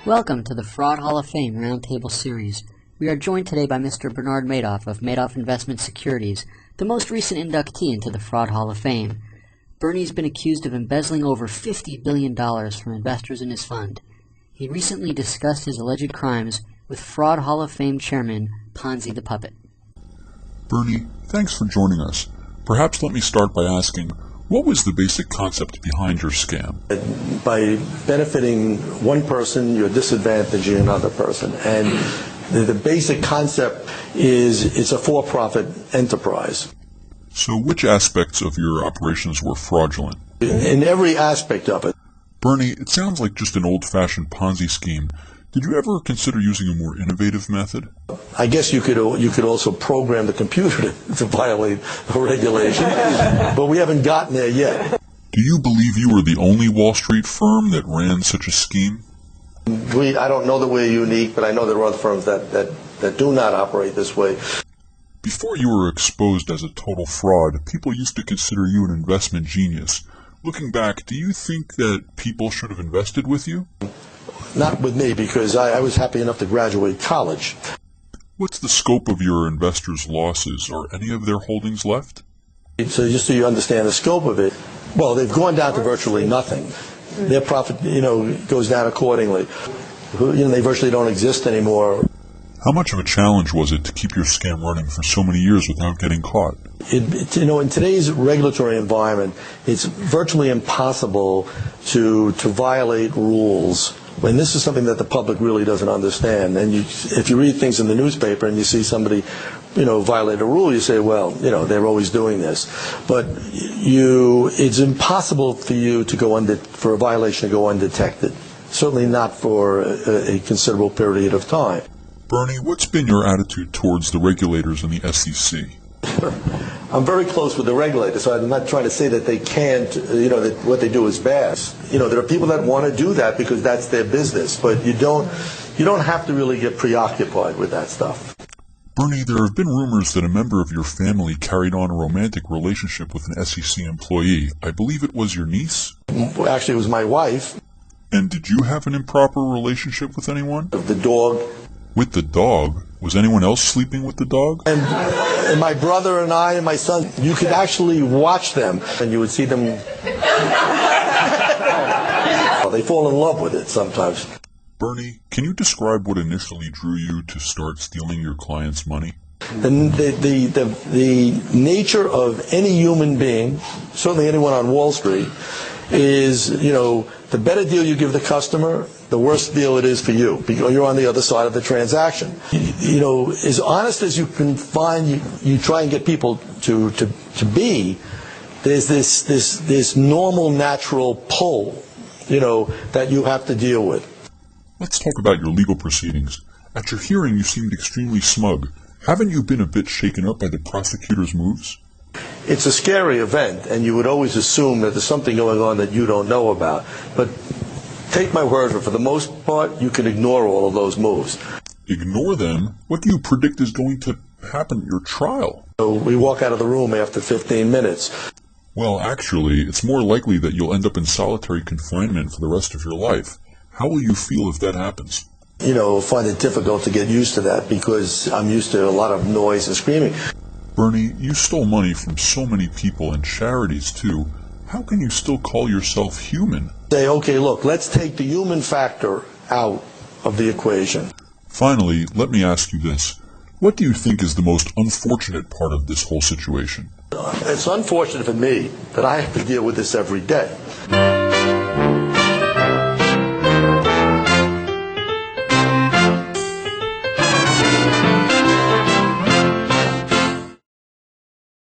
Welcome to the Fraud Hall of Fame Roundtable series. We are joined today by Mr. Bernard Madoff of Madoff Investment Securities, the most recent inductee into the Fraud Hall of Fame. Bernie's been accused of embezzling over $50 billion from investors in his fund. He recently discussed his alleged crimes with Fraud Hall of Fame Chairman Ponzi the Puppet. Bernie, thanks for joining us. Perhaps let me start by asking, what was the basic concept behind your scam? By benefiting one person, you're disadvantaging another person. And the basic concept is it's a for-profit enterprise. So which aspects of your operations were fraudulent? In every aspect of it. Bernie, it sounds like just an old-fashioned Ponzi scheme. Did you ever consider using a more innovative method? I guess you could also program the computer to violate a regulation, but we haven't gotten there yet. Do you believe you were the only Wall Street firm that ran such a scheme? I don't know that we're unique, but I know there are other firms that do not operate this way. Before you were exposed as a total fraud, people used to consider you an investment genius. Looking back, do you think that people should have invested with you? Not with me, because I was happy enough to graduate college. What's the scope of your investors' losses? Are any of their holdings left? So just so you understand the scope of it, well, they've gone down to virtually nothing. Their profit, goes down accordingly. They virtually don't exist anymore. How much of a challenge was it to keep your scam running for so many years without getting caught? In today's regulatory environment, it's virtually impossible to violate rules when this is something that the public really doesn't understand. And if you read things in the newspaper and you see somebody, violate a rule, you say, well, they're always doing this. But it's impossible for you to for a violation to go undetected. Certainly not for a considerable period of time. Bernie, what's been your attitude towards the regulators and the SEC? I'm very close with the regulators, so I'm not trying to say that they can't, that what they do is bad. There are people that want to do that because that's their business, but you don't have to really get preoccupied with that stuff. Bernie, there have been rumors that a member of your family carried on a romantic relationship with an SEC employee. I believe it was your niece? Actually, it was my wife. And did you have an improper relationship with anyone? The dog. With the dog? Was anyone else sleeping with the dog? And my brother and I and my son, you could actually watch them, and you would see them. They fall in love with it sometimes. Bernie, can you describe what initially drew you to start stealing your clients' money? The nature of any human being, certainly anyone on Wall Street, is, the better deal you give the customer, the worse deal it is for you, because you're on the other side of the transaction. As honest as you can find, you try and get people to be, there's this normal, natural pull, that you have to deal with. Let's talk about your legal proceedings. At your hearing, you seemed extremely smug. Haven't you been a bit shaken up by the prosecutor's moves? It's a scary event, and you would always assume that there's something going on that you don't know about. But take my word, for the most part, you can ignore all of those moves. Ignore them? What do you predict is going to happen at your trial? So we walk out of the room after 15 minutes. Well, actually, it's more likely that you'll end up in solitary confinement for the rest of your life. How will you feel if that happens? Find it difficult to get used to that because I'm used to a lot of noise and screaming. Bernie, you stole money from so many people and charities, too. How can you still call yourself human? Say, okay, look, let's take the human factor out of the equation. Finally, let me ask you this. What do you think is the most unfortunate part of this whole situation? It's unfortunate for me that I have to deal with this every day.